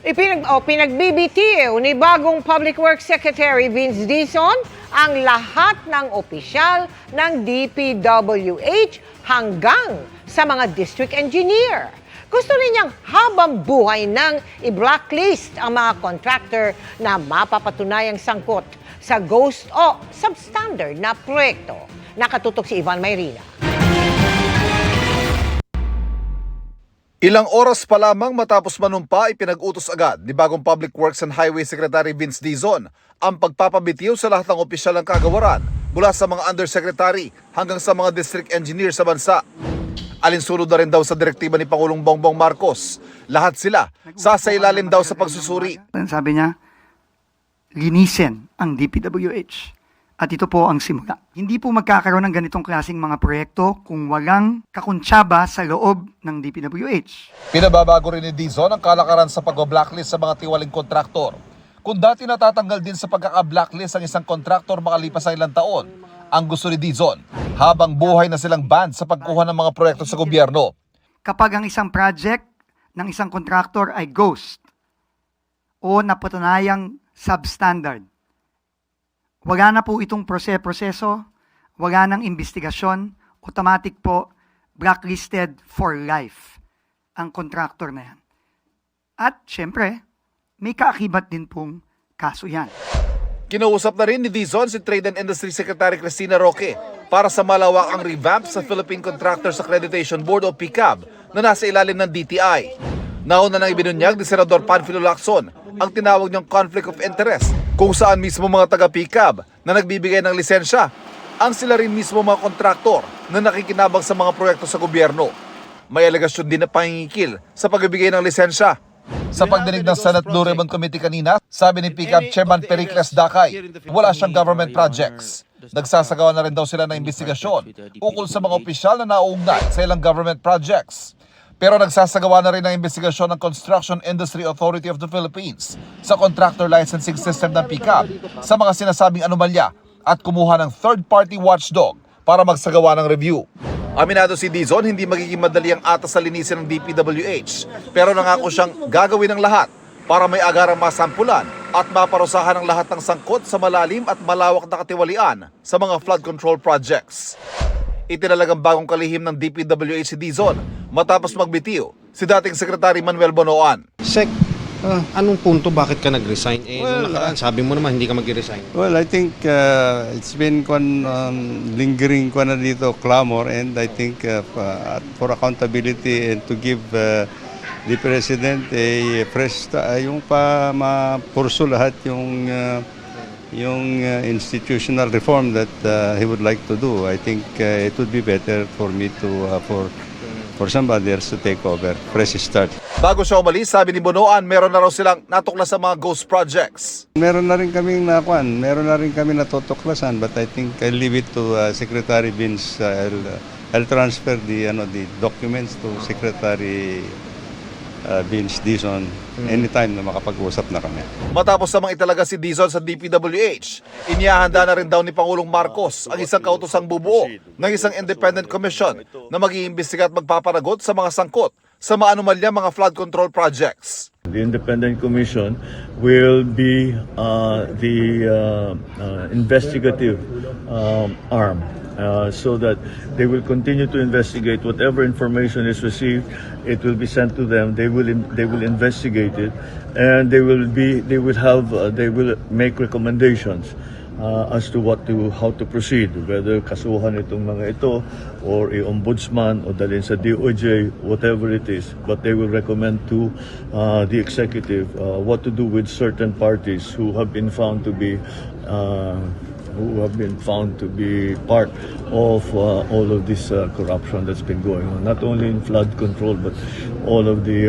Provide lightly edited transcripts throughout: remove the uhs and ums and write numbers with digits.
Pinagbibitiw ni bagong Public Works Secretary Vince Dizon ang lahat ng opisyal ng DPWH hanggang sa mga district engineer. Gusto ninyang habang buhay nang i-blacklist ang mga contractor na mapapatunayang sangkot sa ghost o substandard na proyekto. Nakatutok si Ivan Mayrina. Ilang oras pa lamang matapos manumpa, ipinag-utos agad ni bagong Public Works and Highway Secretary Vince Dizon ang pagpapabitiw sa lahat ng opisyal ng kagawaran mula sa mga undersecretary hanggang sa mga district engineer sa bansa. Alinsunod na rin daw sa direktiba ni Pangulong Bongbong Marcos. Lahat sila sasailalim daw sa pagsusuri. Sabi niya, linisin ang DPWH. At ito po ang simula. Hindi po magkakaroon ng ganitong klaseng mga proyekto kung walang kakuntsaba sa loob ng DPWH. Pinababago rin ni Dizon ang kalakaran sa pag-blacklist sa mga tiwaling kontraktor. Kung dati natatanggal din sa pagkaka-blacklist ang isang kontraktor makalipas ang ilang taon, ang gusto ni Dizon, habang buhay na silang banned sa pagkuha ng mga proyekto sa gobyerno. Kapag ang isang project ng isang kontraktor ay ghost o napatunayang substandard, wala na po itong proseso, wala nang investigasyon, automatic po blacklisted for life ang contractor na yan. At syempre, may kaakibat din pong kaso yan. Kinausap na rin ni Dizon si Trade and Industry Secretary Cristina Roque para sa malawakang revamp sa Philippine Contractors Accreditation Board o PCAB na nasa ilalim ng DTI. Nauna nang ibinunyag ni Senador Panfilo Lacson ang tinawag niyang conflict of interest kung saan mismo mga taga-PCAB na nagbibigay ng lisensya ang sila rin mismo mga kontraktor na nakikinabang sa mga proyekto sa gobyerno. May alegasyon din na pangingikil sa pagbibigay ng lisensya. Sa pagdinig ng Senate Blue Ribbon Committee kanina, sabi ni PCAB Chairman Pericles Dakay, wala siyang government projects. Nagsasagawa na rin daw sila ng investigasyon ukol sa mga opisyal na nauugnay sa ilang government projects. Pero nagsasagawa na rin ng investigasyon ng Construction Industry Authority of the Philippines sa contractor licensing system ng PCAB sa mga sinasabing anomalya at kumuha ng third-party watchdog para magsagawa ng review. Aminado si Dizon, hindi magiging madali ang atas sa linisin ng DPWH, pero nangako siyang gagawin ng lahat para may agarang masampulan at maparusahan ang lahat ng sangkot sa malalim at malawak na katiwalian sa mga flood control projects. Itinalagang bagong kalihim ng DPWH si Dizon matapos magbitiw si dating Secretary Manuel Bonoan. Sec, anong punto bakit ka nag-resign? Nung nakaraan, sabi mo naman hindi ka mag-resign. Well, I think it's been lingering na dito clamor, and I think for accountability and to give the President a fresh yung mapurso lahat yung institutional reform that he would like to do. I think it would be better for me to for somebody else to take over, fresh start. Bago siya umalis, sabi ni Bonoan, meron na raw silang natuklas sa mga ghost projects. Meron na rin kaming natutuklasan, but I think I'll leave it to Secretary Vince. I'll transfer the documents to Secretary Vince Dizon anytime na makapag-usap na kami. Matapos namang italaga si Dizon sa DPWH, inihahanda na rin daw ni Pangulong Marcos ang isang kautosang bubuo ng isang independent commission na mag-iimbestiga at magpapanagot sa mga sangkot sa maanumalya mga flood control projects. The independent commission will be the investigative arm. So that they will continue to investigate whatever information is received. It will be sent to them. They will investigate it, and they will make recommendations as to how to proceed. Whether kasuhan itong mga ito, or i-ombudsman, o dalhin sa DOJ, whatever it is. But they will recommend to the executive what to do with certain parties who have been found to be part of all of this corruption that's been going on, not only in flood control but all of the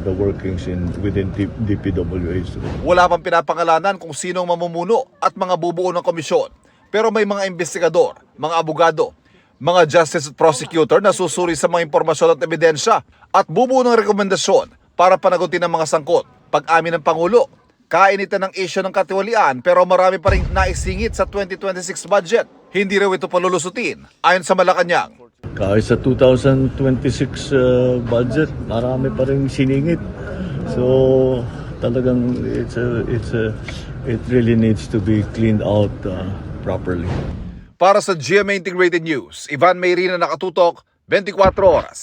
the workings within DPWH. Wala pang pinapangalanan kung sino ang mamumuno at mga bubuo ng komisyon. Pero may mga investigador, mga abogado, mga justice at prosecutor na susuri sa mga impormasyon at ebidensya at bubuo ng rekomendasyon para panagutin ang mga sangkot. Pag-amin ng Pangulo, kainitan ng issue ng katiwalian pero marami pa rin naisingit sa 2026 budget. Hindi raw ito palulusutin ayon sa Malacanang. Kahit sa 2026 budget, marami pa rin siningit So talagang it really needs to be cleaned out properly. Para sa GMA Integrated News, Ivan Mayrina, nakatutok, 24 oras.